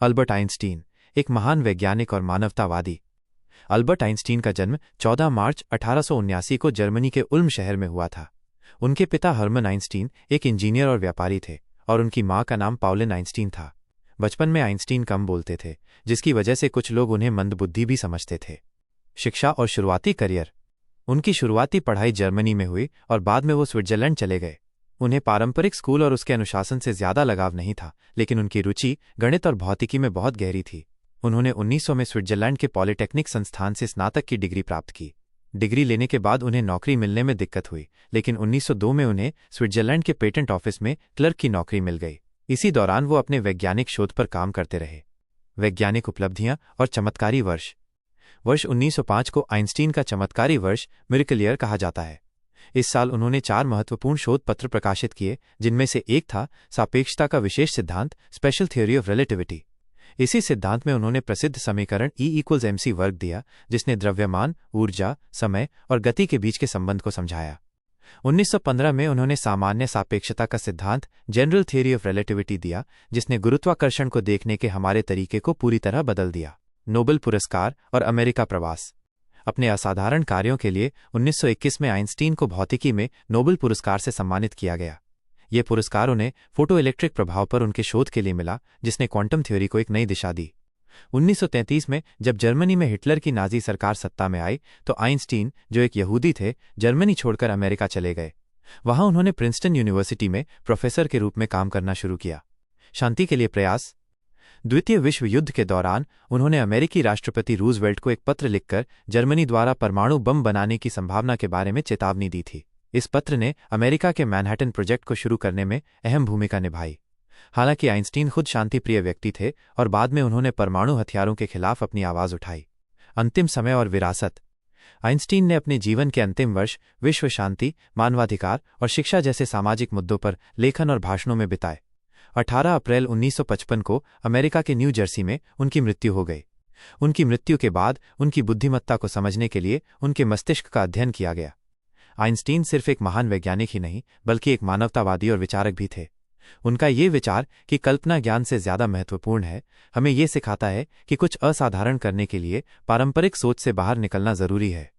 Albert Einstein, एक महान वैज्ञानिक और मानवतावादी। अल्बर्ट आइंस्टीन का जन्म 14 मार्च 1879 को जर्मनी के उल्म शहर में हुआ था। उनके पिता हर्मन आइंस्टीन एक इंजीनियर और व्यापारी थे और उनकी मां का नाम पाउलिन आइंस्टीन था। बचपन में आइंस्टीन कम बोलते थे, जिसकी वजह से कुछ लोग उन्हें मंदबुद्धि भी समझते थे। शिक्षा और शुरुआती करियर। उनकी शुरुआती पढ़ाई जर्मनी में हुई और बाद में वो स्विट्जरलैंड चले गए। उन्हें पारंपरिक स्कूल और उसके अनुशासन से ज्यादा लगाव नहीं था, लेकिन उनकी रुचि गणित और भौतिकी में बहुत गहरी थी। उन्होंने 1900 में स्विट्जरलैंड के पॉलिटेक्निक संस्थान से स्नातक की डिग्री प्राप्त की। डिग्री लेने के बाद उन्हें नौकरी मिलने में दिक्कत हुई, लेकिन 1902 में उन्हें स्विट्जरलैंड के पेटेंट ऑफिस में क्लर्क की नौकरी मिल गई। इसी दौरान वो अपने वैज्ञानिक शोध पर काम करते रहे। वैज्ञानिक उपलब्धियां और चमत्कारी वर्ष। वर्ष 1905 को आइंस्टीन का चमत्कारी वर्ष मिरेकल ईयर कहा जाता है। इस साल उन्होंने 4 महत्वपूर्ण शोध पत्र प्रकाशित किए, जिनमें से एक था सापेक्षता का विशेष सिद्धांत, स्पेशल थ्योरी ऑफ रिलेटिविटी। इसी सिद्धांत में उन्होंने प्रसिद्ध समीकरण E=mc वर्ग दिया, जिसने द्रव्यमान, ऊर्जा, समय और गति के बीच के संबंध को समझाया। 1915 में उन्होंने सामान्य सापेक्षता का सिद्धांत, जनरल थ्योरी ऑफ रिलेटिविटी दिया, जिसने गुरुत्वाकर्षण को देखने के हमारे तरीके को पूरी तरह बदल दिया। नोबेल पुरस्कार और अमेरिका प्रवास। अपने असाधारण कार्यों के लिए 1921 में आइंस्टीन को भौतिकी में नोबेल पुरस्कार से सम्मानित किया गया। ये पुरस्कार उन्हें फोटोइलेक्ट्रिक प्रभाव पर उनके शोध के लिए मिला, जिसने क्वांटम थ्योरी को एक नई दिशा दी। 1933 में जब जर्मनी में हिटलर की नाजी सरकार सत्ता में आई, तो आइंस्टीन, जो एक यहूदी थे, जर्मनी छोड़कर अमेरिका चले गए। वहां उन्होंने प्रिंसटन यूनिवर्सिटी में प्रोफेसर के रूप में काम करना शुरू किया। शांति के लिए प्रयास। द्वितीय विश्व युद्ध के दौरान उन्होंने अमेरिकी राष्ट्रपति रूजवेल्ट को एक पत्र लिखकर जर्मनी द्वारा परमाणु बम बनाने की संभावना के बारे में चेतावनी दी थी। इस पत्र ने अमेरिका के मैनहट्टन प्रोजेक्ट को शुरू करने में अहम भूमिका निभाई। हालांकि आइंस्टीन खुद शांतिप्रिय व्यक्ति थे और बाद में उन्होंने परमाणु हथियारों के खिलाफ अपनी आवाज उठाई। अंतिम समय और विरासत। आइंस्टीन ने अपने जीवन के अंतिम वर्ष विश्व शांति, मानवाधिकार और शिक्षा जैसे सामाजिक मुद्दों पर लेखन और भाषणों में बिताए। 18 अप्रैल 1955 को अमेरिका के न्यू जर्सी में उनकी मृत्यु हो गई। उनकी मृत्यु के बाद उनकी बुद्धिमत्ता को समझने के लिए उनके मस्तिष्क का अध्ययन किया गया। आइंस्टीन सिर्फ एक महान वैज्ञानिक ही नहीं, बल्कि एक मानवतावादी और विचारक भी थे। उनका ये विचार कि कल्पना ज्ञान से ज्यादा महत्वपूर्ण है, हमें ये सिखाता है कि कुछ असाधारण करने के लिए पारंपरिक सोच से बाहर निकलना जरूरी है।